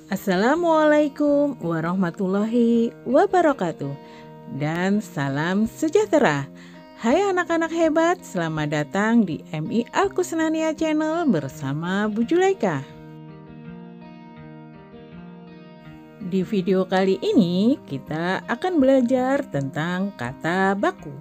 Assalamualaikum warahmatullahi wabarakatuh. Dan salam sejahtera. Hai anak-anak hebat, selamat datang di MI Al-Kusnania Channel bersama Bu Julaika. Di video kali ini kita akan belajar tentang kata baku.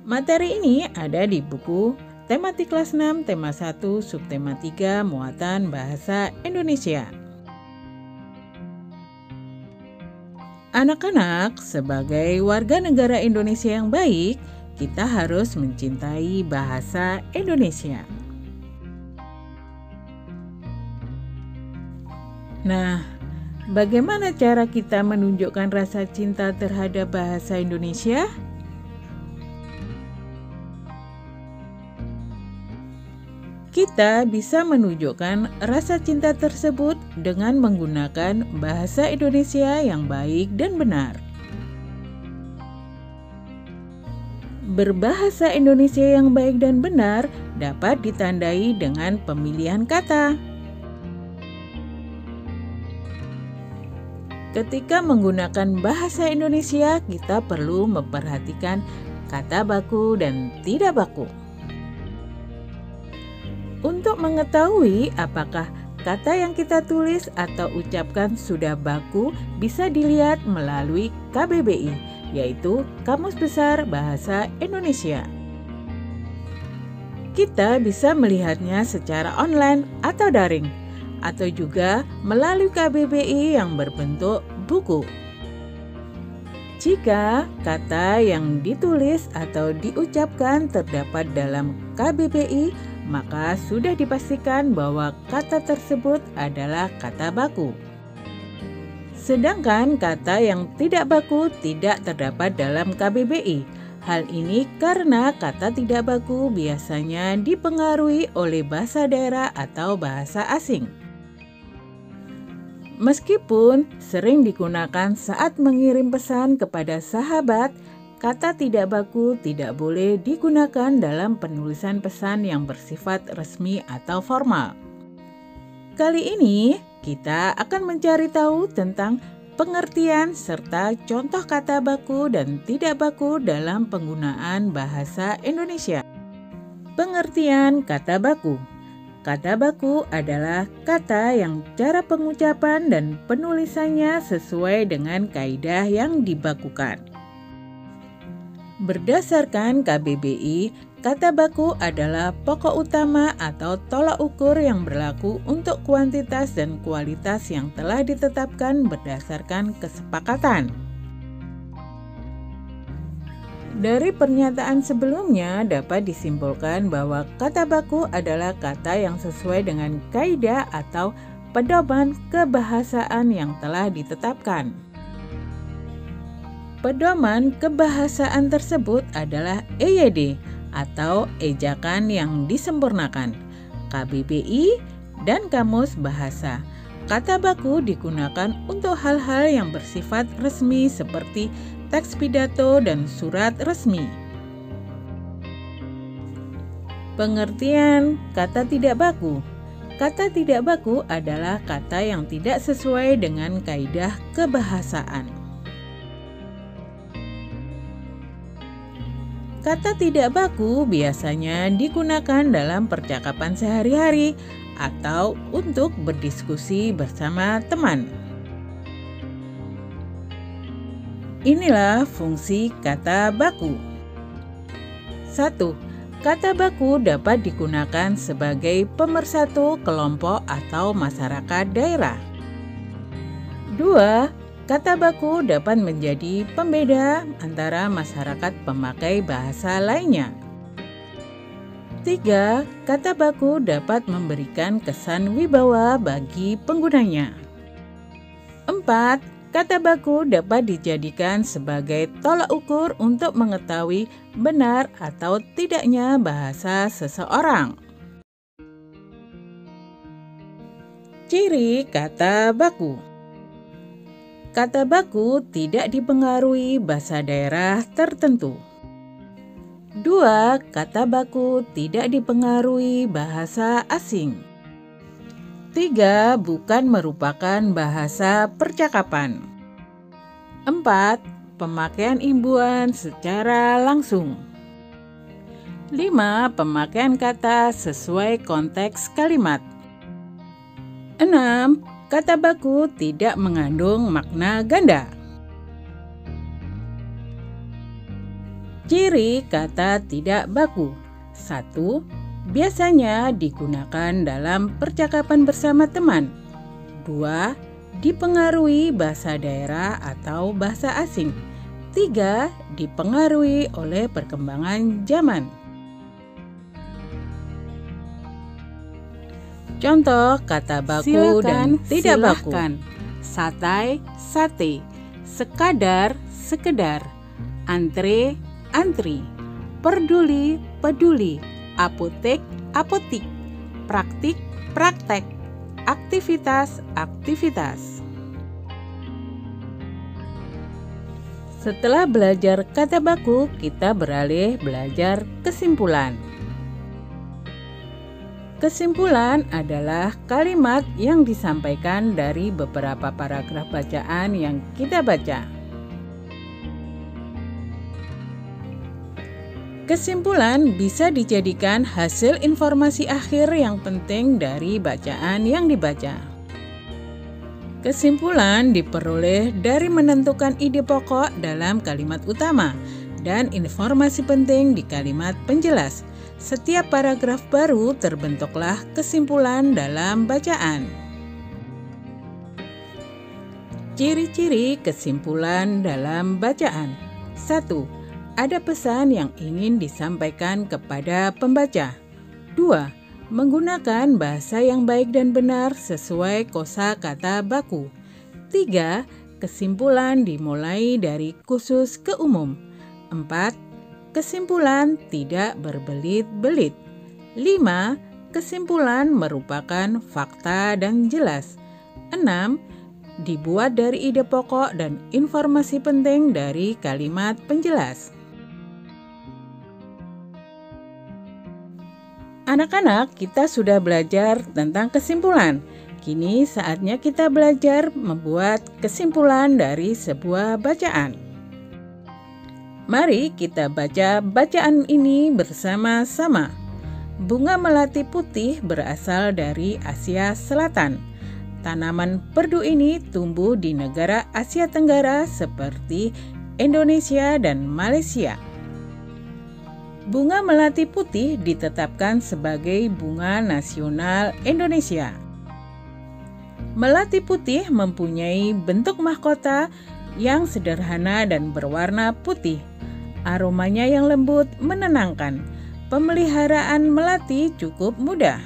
Materi ini ada di buku Tematik Kelas 6, Tema 1, Subtema 3, Muatan Bahasa Indonesia. Anak-anak, sebagai warga negara Indonesia yang baik, kita harus mencintai bahasa Indonesia. Nah, bagaimana cara kita menunjukkan rasa cinta terhadap bahasa Indonesia? Kita bisa menunjukkan rasa cinta tersebut dengan menggunakan bahasa Indonesia yang baik dan benar. Berbahasa Indonesia yang baik dan benar dapat ditandai dengan pemilihan kata. Ketika menggunakan bahasa Indonesia, kita perlu memperhatikan kata baku dan tidak baku. Untuk mengetahui apakah kata yang kita tulis atau ucapkan sudah baku, bisa dilihat melalui KBBI, yaitu Kamus Besar Bahasa Indonesia. Kita bisa melihatnya secara online atau daring, atau juga melalui KBBI yang berbentuk buku. Jika kata yang ditulis atau diucapkan terdapat dalam KBBI, maka sudah dipastikan bahwa kata tersebut adalah kata baku. Sedangkan kata yang tidak baku tidak terdapat dalam KBBI. Hal ini karena kata tidak baku biasanya dipengaruhi oleh bahasa daerah atau bahasa asing. Meskipun sering digunakan saat mengirim pesan kepada sahabat, kata tidak baku tidak boleh digunakan dalam penulisan pesan yang bersifat resmi atau formal. Kali ini kita akan mencari tahu tentang pengertian serta contoh kata baku dan tidak baku dalam penggunaan bahasa Indonesia. Pengertian kata baku. Kata baku adalah kata yang cara pengucapan dan penulisannya sesuai dengan kaidah yang dibakukan. Berdasarkan KBBI, kata baku adalah pokok utama atau tolak ukur yang berlaku untuk kuantitas dan kualitas yang telah ditetapkan berdasarkan kesepakatan. Dari pernyataan sebelumnya dapat disimpulkan bahwa kata baku adalah kata yang sesuai dengan kaidah atau pedoman kebahasaan yang telah ditetapkan. Pedoman kebahasaan tersebut adalah EYD atau ejakan yang disempurnakan, KBBI, dan Kamus Bahasa. Kata baku digunakan untuk hal-hal yang bersifat resmi seperti teks pidato dan surat resmi. Pengertian kata tidak baku. Kata tidak baku adalah kata yang tidak sesuai dengan kaidah kebahasaan. Kata tidak baku biasanya digunakan dalam percakapan sehari-hari atau untuk berdiskusi bersama teman. Inilah fungsi kata baku. 1. Kata baku dapat digunakan sebagai pemersatu kelompok atau masyarakat daerah. 2. Kata baku dapat menjadi pembeda antara masyarakat pemakai bahasa lainnya. 3. Kata baku dapat memberikan kesan wibawa bagi penggunanya. 4. Kata baku dapat dijadikan sebagai tolak ukur untuk mengetahui benar atau tidaknya bahasa seseorang. Ciri kata baku. Kata baku tidak dipengaruhi bahasa daerah tertentu. 2. Kata baku tidak dipengaruhi bahasa asing. 3. Bukan merupakan bahasa percakapan. 4. Pemakaian imbuhan secara langsung. 5. Pemakaian kata sesuai konteks kalimat. 6. Kata baku tidak mengandung makna ganda. Ciri kata tidak baku. 1. Biasanya digunakan dalam percakapan bersama teman. 2. Dipengaruhi bahasa daerah atau bahasa asing. 3. Dipengaruhi oleh perkembangan zaman. Contoh kata baku dan tidak baku. Satai, sate. Sekadar, sekedar. Antre, antri. Peduli, peduli. Apotek, apotik. Praktik, praktek. Aktivitas, aktivitas. Setelah belajar kata baku, kita beralih belajar kesimpulan. Kesimpulan adalah kalimat yang disampaikan dari beberapa paragraf bacaan yang kita baca. Kesimpulan bisa dijadikan hasil informasi akhir yang penting dari bacaan yang dibaca. Kesimpulan diperoleh dari menentukan ide pokok dalam kalimat utama dan informasi penting di kalimat penjelas. Setiap paragraf baru terbentuklah kesimpulan dalam bacaan. Ciri-ciri kesimpulan dalam bacaan. 1. Ada pesan yang ingin disampaikan kepada pembaca. 2. Menggunakan bahasa yang baik dan benar sesuai kosakata baku. 3. Kesimpulan dimulai dari khusus ke umum. 4. Kesimpulan tidak berbelit-belit. 5. Kesimpulan merupakan fakta dan jelas. 6. Dibuat dari ide pokok dan informasi penting dari kalimat penjelas. Anak-anak, kita sudah belajar tentang kesimpulan. Kini saatnya kita belajar membuat kesimpulan dari sebuah bacaan. Mari kita baca bacaan ini bersama-sama. Bunga melati putih berasal dari Asia Selatan. Tanaman perdu ini tumbuh di negara Asia Tenggara seperti Indonesia dan Malaysia. Bunga melati putih ditetapkan sebagai bunga nasional Indonesia. Melati putih mempunyai bentuk mahkota yang sederhana dan berwarna putih. Aromanya yang lembut menenangkan. Pemeliharaan melati cukup mudah.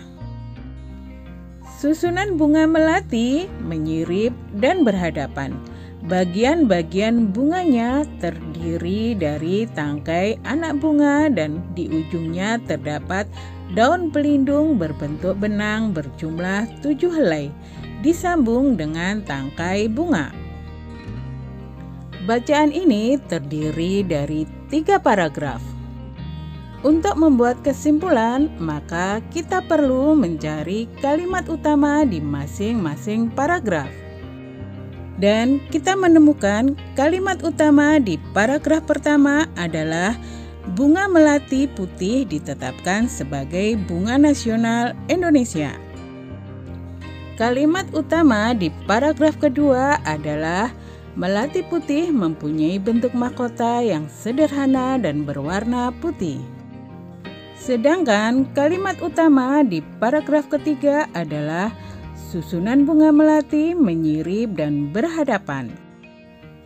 Susunan bunga melati menyirip dan berhadapan. Bagian-bagian bunganya terdiri dari tangkai anak bunga dan di ujungnya terdapat daun pelindung berbentuk benang berjumlah 7 helai, disambung dengan tangkai bunga. Bacaan ini terdiri dari 3 paragraf. Untuk membuat kesimpulan, maka kita perlu mencari kalimat utama di masing-masing paragraf. Dan kita menemukan kalimat utama di paragraf pertama adalah bunga melati putih ditetapkan sebagai bunga nasional Indonesia. Kalimat utama di paragraf kedua adalah melati putih mempunyai bentuk mahkota yang sederhana dan berwarna putih. Sedangkan kalimat utama di paragraf ketiga adalah susunan bunga melati menyirip dan berhadapan.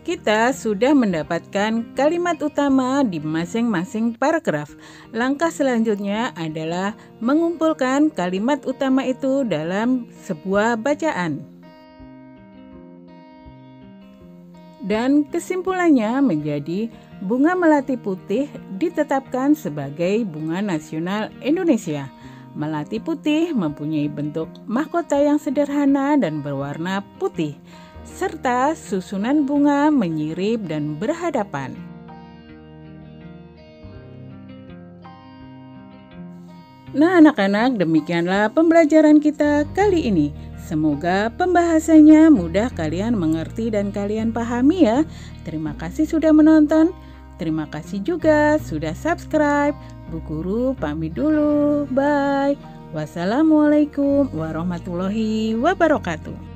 Kita sudah mendapatkan kalimat utama di masing-masing paragraf. Langkah selanjutnya adalah mengumpulkan kalimat utama itu dalam sebuah bacaan. Dan kesimpulannya menjadi bunga melati putih ditetapkan sebagai bunga nasional Indonesia. Melati putih mempunyai bentuk mahkota yang sederhana dan berwarna putih, serta susunan bunga menyirip dan berhadapan. Nah anak-anak, demikianlah pembelajaran kita kali ini. Semoga pembahasannya mudah kalian mengerti dan kalian pahami ya. Terima kasih sudah menonton. Terima kasih juga sudah subscribe. Bu Guru pamit dulu. Bye. Wassalamualaikum warahmatullahi wabarakatuh.